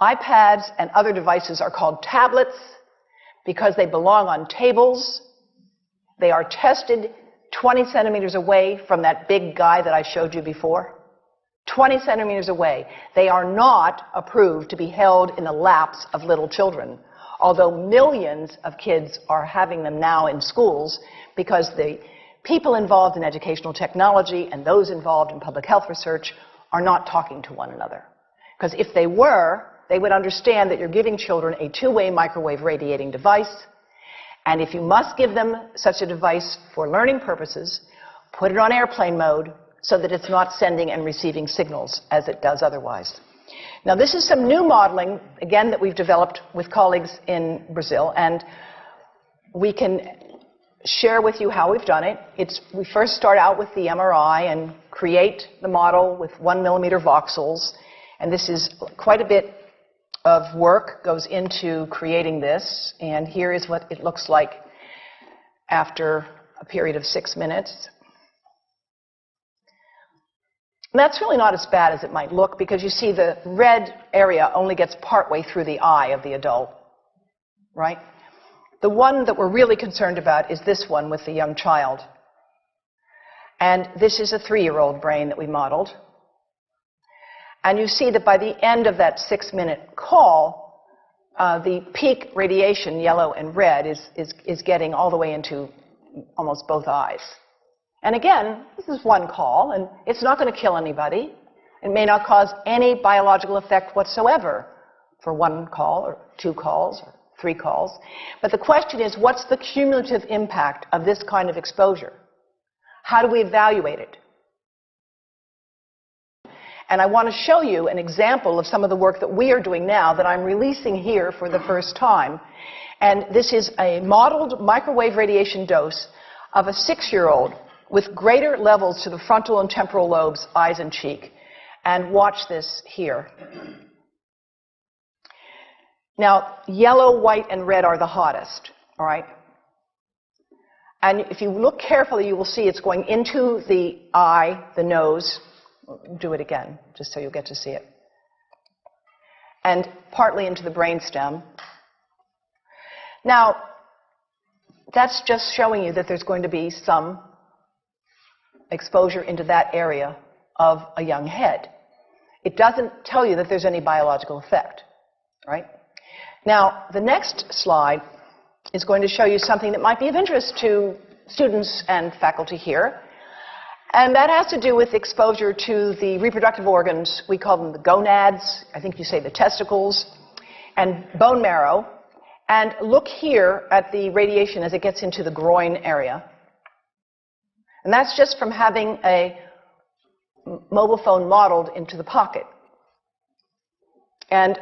iPads and other devices are called tablets because they belong on tables. They are tested 20 centimeters away from that big guy that I showed you before. 20 centimeters away. They are not approved to be held in the laps of little children, although millions of kids are having them now in schools because the people involved in educational technology and those involved in public health research are not talking to one another. Because if they were, they would understand that you're giving children a two-way microwave radiating device, and if you must give them such a device for learning purposes, put it on airplane mode so that it's not sending and receiving signals as it does otherwise. Now, this is some new modeling, again, that we've developed with colleagues in Brazil, and we can share with you how we've done it. We first start out with the MRI and create the model with 1 millimeter voxels, and this is quite a bit of work goes into creating this, and here is what it looks like after a period of 6 minutes. And that's really not as bad as it might look because you see the red area only gets partway through the eye of the adult, right? The one that we're really concerned about is this one with the young child. And this is a 3-year-old brain that we modeled. And you see that by the end of that 6-minute call, the peak radiation, yellow and red, is getting all the way into almost both eyes. And again, this is one call, and it's not going to kill anybody. It may not cause any biological effect whatsoever for 1 call or 2 calls or 3 calls. But the question is, what's the cumulative impact of this kind of exposure? How do we evaluate it? And I want to show you an example of some of the work that we are doing now that I'm releasing here for the first time. And this is a modeled microwave radiation dose of a 6-year-old with greater levels to the frontal and temporal lobes, eyes and cheek. And watch this here. Now, yellow, white, and red are the hottest, all right? And if you look carefully, you will see it's going into the eye, the nose. Do it again, just so you'll get to see it. And partly into the brainstem. Now, that's just showing you that there's going to be some exposure into that area of a young head. It doesn't tell you that there's any biological effect, right? Now, the next slide is going to show you something that might be of interest to students and faculty here. And that has to do with exposure to the reproductive organs. We call them the gonads. I think you say the testicles. And bone marrow. And look here at the radiation as it gets into the groin area. And that's just from having a mobile phone modeled into the pocket. And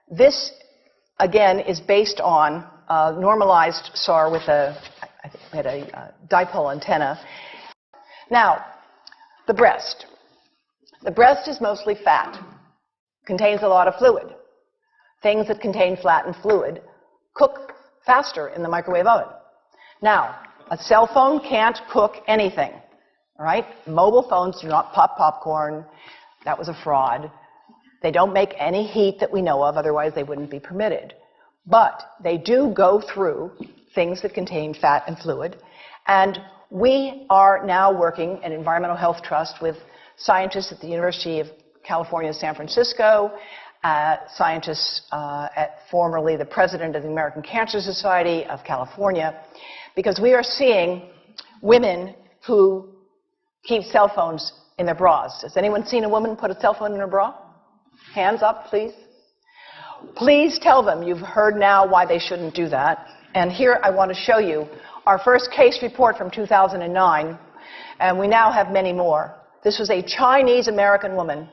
this, again, is based on a normalized SAR with a dipole antenna. Now, the breast. The breast is mostly fat, contains a lot of fluid. Things that contain fat and fluid cook faster in the microwave oven. Now, a cell phone can't cook anything, all right? Mobile phones do not pop popcorn. That was a fraud. They don't make any heat that we know of, otherwise they wouldn't be permitted. But they do go through things that contain fat and fluid, and we are now working at Environmental Health Trust with scientists at the University of California, San Francisco, scientists formerly the president of the American Cancer Society of California, because we are seeing women who keep cell phones in their bras. Has anyone seen a woman put a cell phone in her bra? Hands up, please. Please tell them you've heard now why they shouldn't do that. And here I want to show you our first case report from 2009, and we now have many more. This was a Chinese-American woman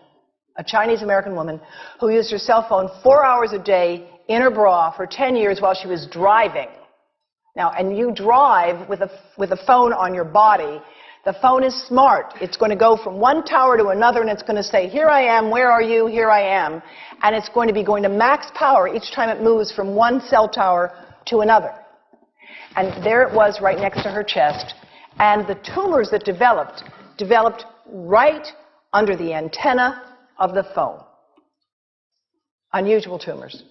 who used her cell phone 4 hours a day in her bra for 10 years while she was driving. Now, and you drive with a phone on your body. The phone is smart. It's going to go from one tower to another, and it's going to say, here I am, where are you, here I am. And it's going to be going to max power each time it moves from one cell tower to another. And there it was right next to her chest. And the tumors that developed right under the antenna of the phone. unusual tumors.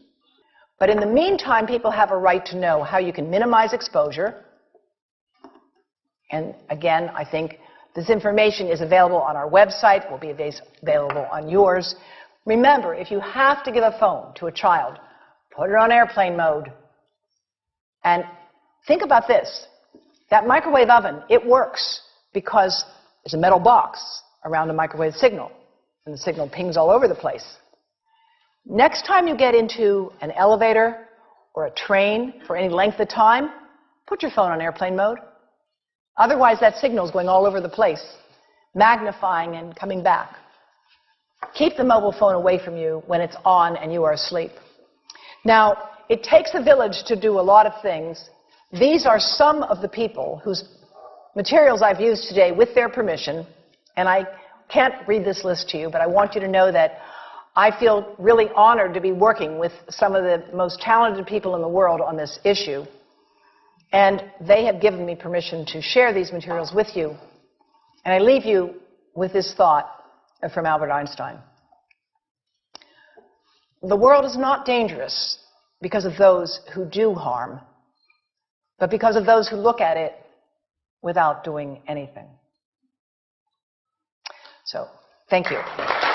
But in the meantime, people have a right to know how you can minimize exposure. And again, I think this information is available on our website, will be available on yours. Remember, if you have to give a phone to a child, put it on airplane mode. And think about this. That microwave oven, it works because there's a metal box around the microwave signal, and the signal pings all over the place. Next time you get into an elevator or a train for any length of time, put your phone on airplane mode. Otherwise, that signal is going all over the place, magnifying and coming back. Keep the mobile phone away from you when it's on and you are asleep. Now, it takes a village to do a lot of things. These are some of the people whose materials I've used today with their permission, and I can't read this list to you, but I want you to know that I feel really honored to be working with some of the most talented people in the world on this issue. And they have given me permission to share these materials with you. And I leave you with this thought from Albert Einstein. The world is not dangerous because of those who do harm, but because of those who look at it without doing anything. So, thank you.